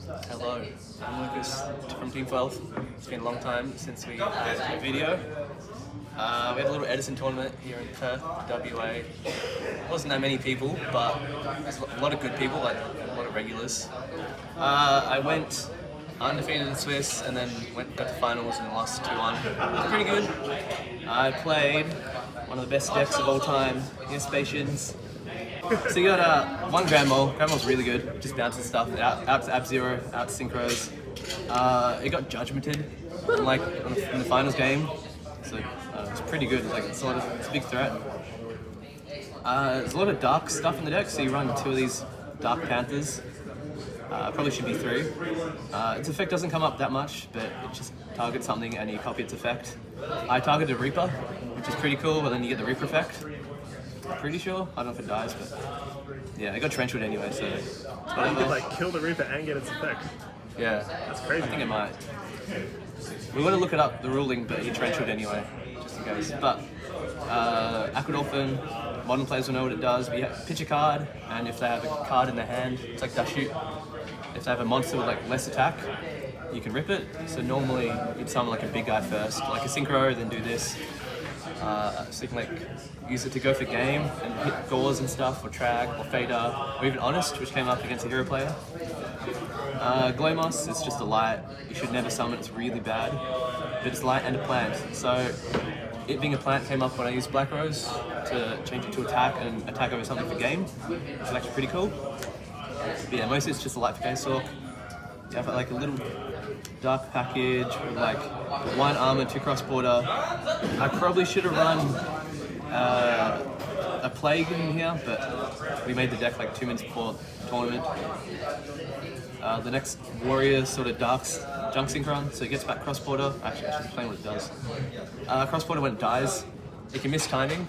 Hello, I'm Lucas from Team 12. It's been a long time since we had a video. We had a little Edison tournament here in Perth, WA. Wasn't that many people, but there's a lot of good people, like a lot of regulars. I went undefeated in Swiss and then got to finals and lost 2-1. It was pretty good. I played one of the best decks of all time, Neo-Spacians. So you got one Grand Mole. Grand Mole's really good. Just bounces stuff out to Ab-Zero, out to Synchros. It got judgmented in the finals game, so it's pretty good. It's a big threat. There's a lot of dark stuff in the deck, so you run 2 of these Dark Panthers. Probably should be 3. Its effect doesn't come up that much, but it just targets something and you copy its effect. I targeted Reaper, which is pretty cool, but then you get the Reaper effect. Pretty sure. I don't know if it dies, but yeah, it got Trenchwood anyway, so you could kill the Reaper and get its effect. Yeah, that's crazy. I think it might. We want to look it up, the ruling, but he Trenchwood anyway, just in case. But Aquadolphin, modern players will know what it does. But you pitch a card, and if they have a card in their hand, it's like Dash Shoot. If they have a monster with less attack, you can rip it. So normally you'd summon a big guy first, like a Synchro, then do this. So you can use it to go for game and hit Gauze and stuff, or Trag, or Fader, or even Honest, which came up against a hero player. Glowmoss is just a light. You should never summon, it's really bad. But it's light and a plant. So it being a plant came up when I used Black Rose to change it to attack and attack over something for game, which is actually pretty cool. But yeah, mostly it's just a light for K-Sork. You have a little dark package with 1 armor, 2 cross border. I probably should have run a plague in here, but we made the deck 2 minutes before the tournament. The next warrior sort of darks junk synchron, so it gets back cross border. Actually, I should explain what it does. Cross border, when it dies, it can miss timing,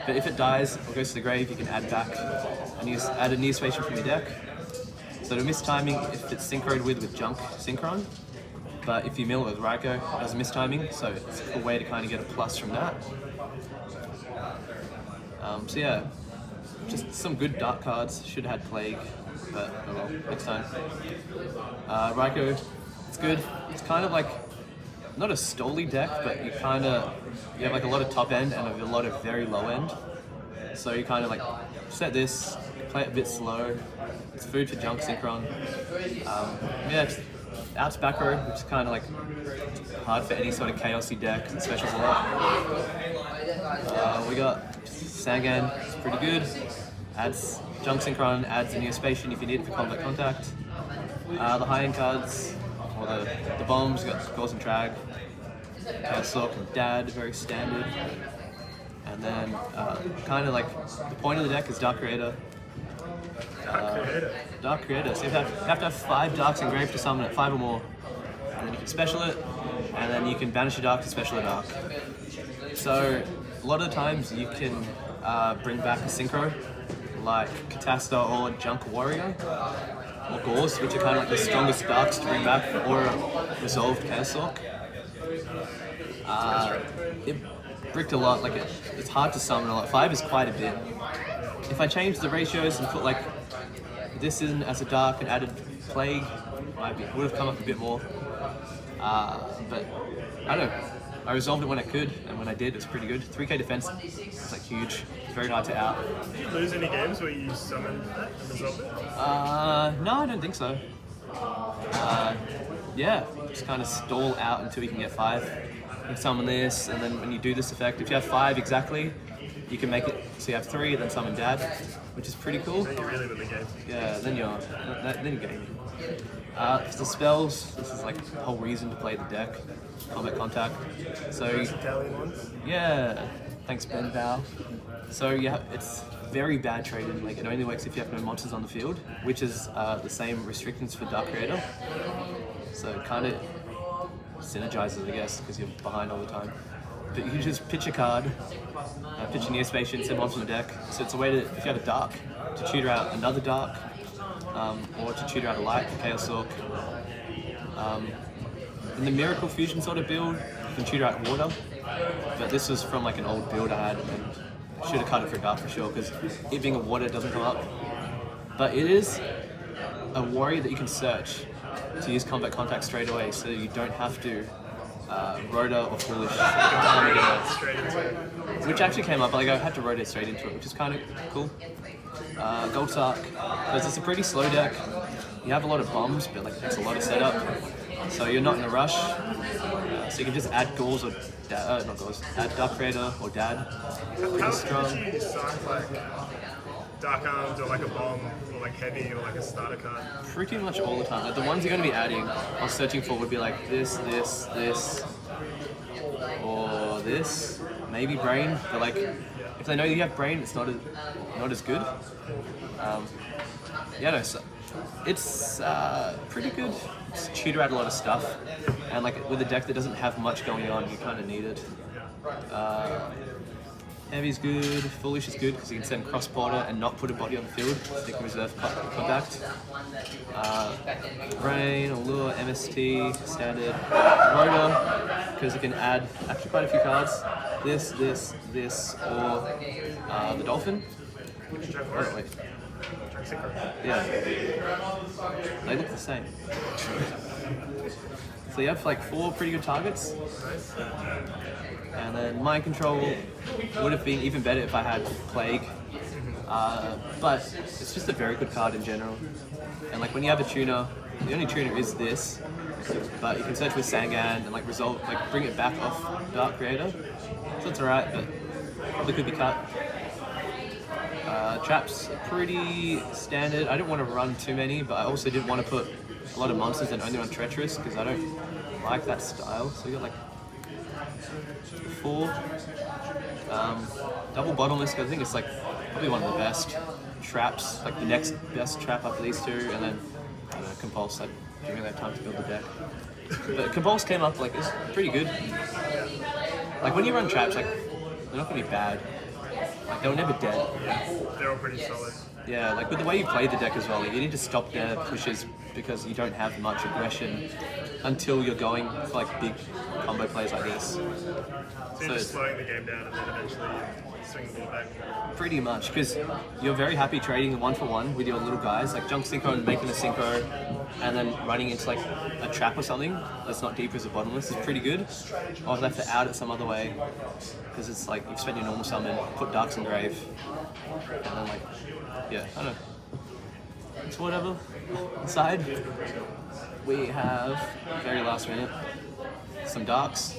but if it dies or goes to the grave, you can add back and use add a Neo-Spacian from your deck. So to miss timing if it's synchroed with junk synchron, but if you mill it with Raikou, it doesn't miss timing, so it's a way to kind of get a plus from that. So yeah, just some good dark cards. Should have had Plague, but oh well, next time. Raikou, it's good. It's kind of not a Stoli deck, but you have a lot of top end and a lot of very low end. So you kind of set this, play it a bit slow. It's food for junk synchron. Yeah, out to back row, which is kind of hard for any sort of chaosy deck. It specials a lot. We got Sangan, it's pretty good. Adds junk synchron, adds a Neo-Spacian if you need it for combat contact. The high end cards, or the bombs, you got Gauze and Trag, K-Sork and Dad, very standard. And then the point of the deck is Dark Creator. Dark Creator. So you have to have 5 darks engraved to summon it, 5 or more. And then you can special it, and then you can banish a dark to special a dark. So a lot of the times you can bring back a synchro, like Catasta or Junk Warrior, or Gauze, which are kind of the strongest darks to bring back, or a resolved K-Sork. It bricked a lot, it's hard to summon a lot. 5 is quite a bit. If I changed the ratios and put this in as a dark and added Plague, it would have come up a bit more. But I don't know. I resolved it when I could, and when I did, it was pretty good. 3k defense, it's huge. It's very hard to out. Did you lose any games where you summoned that and resolved it? No, I don't think so. Yeah, just kind of stall out until you can get 5. You can summon this, and then when you do this effect, if you have 5 exactly, you can make it so you have 3, then summon Dad, which is pretty cool. Then you really win the game. Yeah, then you're gaming. For the spells, this is the whole reason to play the deck, combat contact. So Italian ones? Yeah, thanks Ben Val. So yeah, it's very bad trading. It only works if you have no monsters on the field, which is the same restrictions for Dark Creator. So it kind of synergizes, I guess, because you're behind all the time. But you can just pitch a card, pitch a Neo-Spacian, send monster on the deck. So it's a way to, if you have a dark, to tutor out another dark, or to tutor out a light for K-Sork. In the Miracle Fusion sort of build, you can tutor out water, but this was from an old build I had, and should have cut it for dark for sure, because it being a water doesn't come up. But it is a warrior that you can search. to use combat contact straight away, so you don't have to rotor or foolish time it out. Straight into it. Which actually came up, like I had to rotate straight into it, which is kind of cool. Gold Sark, because it's a pretty slow deck. You have a lot of bombs, but like it takes a lot of setup, so you're not in a rush. So you can just add Ghouls or not Ghouls, add Dark Creator or Dad. How strong. would you decide like Dark Arms or like a bomb or like heavy or like a starter card? Pretty much all the time. Like the ones you're going to be adding or searching for would be like this, or this. Maybe Brain, but like if they know you have Brain, it's not as good. Yeah, no, so it's pretty good. It's tutor out a lot of stuff, and like with a deck that doesn't have much going on, you kind of need it. Heavy's good, Foolish is good because you can send Cross Porter and not put a body on the field, so you can reserve contact. Brain, Allure, MST, Standard, Rotor, because you can add actually quite a few cards. This, or the Dolphin. Which Jack Oh, wait. Yeah. They look the same. So you have like 4 pretty good targets. And then Mind Control would have been even better if I had Plague. But it's just a very good card in general. And like when you have a tuner, the only tuner is this. But you can search with Sangan and like bring it back off Dark Creator. So it's alright, but probably could be cut. Traps are pretty standard. I didn't want to run too many, but I also didn't want to put a lot of monsters and only on Treacherous because I don't like that style. So we got like 4. Double Bottomless, because I think it's like probably one of the best traps, like the next best trap after these 2, and then Compulse. I didn't really have time to build the deck. But Compulse came up like it's pretty good. Like when you run traps, like they're not gonna be bad. Like they were never dead. They're all pretty solid. Yeah, like with the way you play the deck as well, like, you need to stop their pushes because you don't have much aggression until you're going for like big combo plays like this. So you're just slowing the game down and then eventually you swing the ball back. Pretty much, because you're very happy trading 1-for-1 with your little guys, like Junk Synchro and making a Synchro, and then running into like a trap or something that's not deep as a Bottomless is pretty good. Or I've left it out it some other way, because it's like you've spent your normal summon, put Darks in Grave, and then like, yeah, I don't know. It's whatever. Inside, we have, very last minute, some Darks.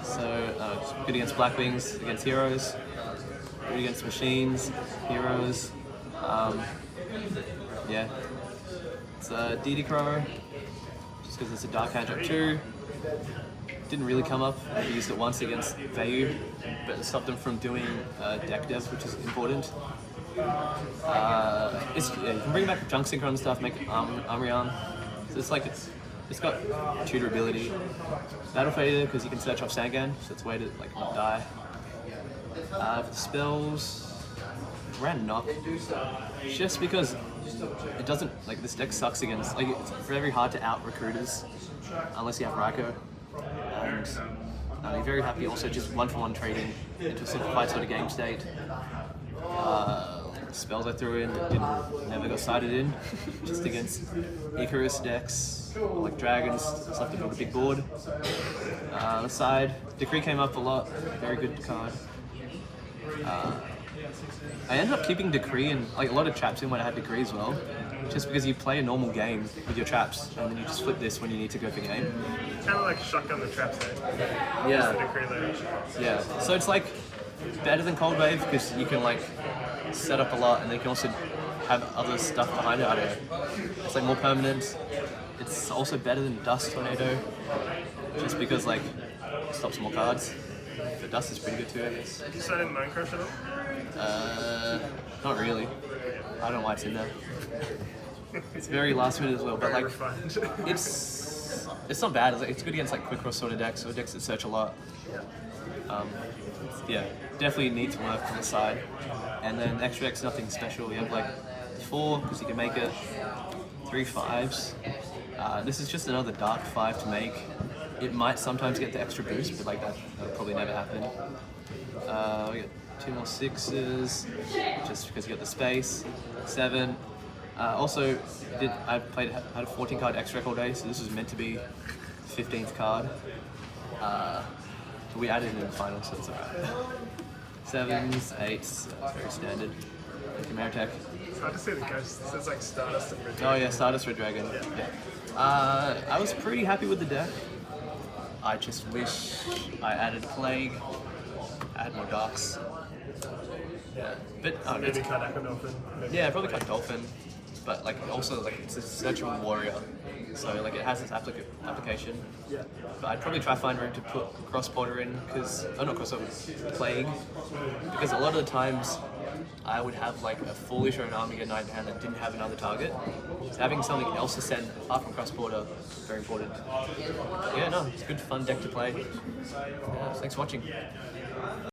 So, good against Black Wings, against Heroes, good against Machines, Heroes. Yeah. It's DD Crow, just because it's a Dark Hand Drop 2. Didn't really come up. I used it once against Vayu, but it stopped them from doing deck dev, which is important. You can bring back Junk Synchro and stuff, make Amrian. So it's like it's got tutor ability. Battle Fader because you can search off Sangan, so it's a way to like not die. For the spells, ran Knock, just because it doesn't like this deck sucks against like it's very hard to out recruiters unless you have Raiko, and you're very happy also just 1-for-1 trading into a simplified sort of game state. Spells I threw in that never got sided in, just against Icarus decks, or like dragons, stuff to build a big board. On the side, Decree came up a lot, very good card. I ended up keeping Decree and like a lot of traps in when I had Decree as well, just because you play a normal game with your traps and then you just flip this when you need to go for game. Kind of like shotgun the traps there. Yeah. The Decree later. Yeah, so it's like better than Cold Wave because you can like set up a lot and then you can also have other stuff behind it. I don't know. It's like more permanent. It's also better than Dust Tornado just because like it stops more cards. But Dust is pretty good too, I guess. Did you sign in Mind Crush at all? Not really. I don't know why it's in there. It's very last minute as well, but Very like refined. it's not bad. It's good against like quick cross sort of decks or decks that search a lot. Yeah, definitely needs work on the side. And then extra X, nothing special. You have like 4 because you can make it 3 5s. This is just another dark 5 to make. It might sometimes get the extra boost, but like that'll probably never happen. We got 2 more 6s, just because you got the space. 7, Also, had a 14 card X rec all day, so this was meant to be 15th card. But we added it in the final, so it's alright. 7s, 8s, very standard. Ameritech. It's hard to see the ghosts. It says like Stardust and Red Oh Dragon. yeah, Stardust Red Dragon. Yeah. I was pretty happy with the deck. I just wish I added Plague, add more Darks. Yeah, but Maybe cut Aquadolphin. yeah, probably cut Dolphin. But like also like it's a Searchable Warrior, so like it has its application. Yeah. But I'd probably try find room to put Cross Porter in because not crossover, Plague, because a lot of the times I would have like a Foolish or an Army Knight in hand that didn't have another target. So having something else to send apart from Cross Porter, very important. Yeah, no, it's a good fun deck to play. Thanks for watching.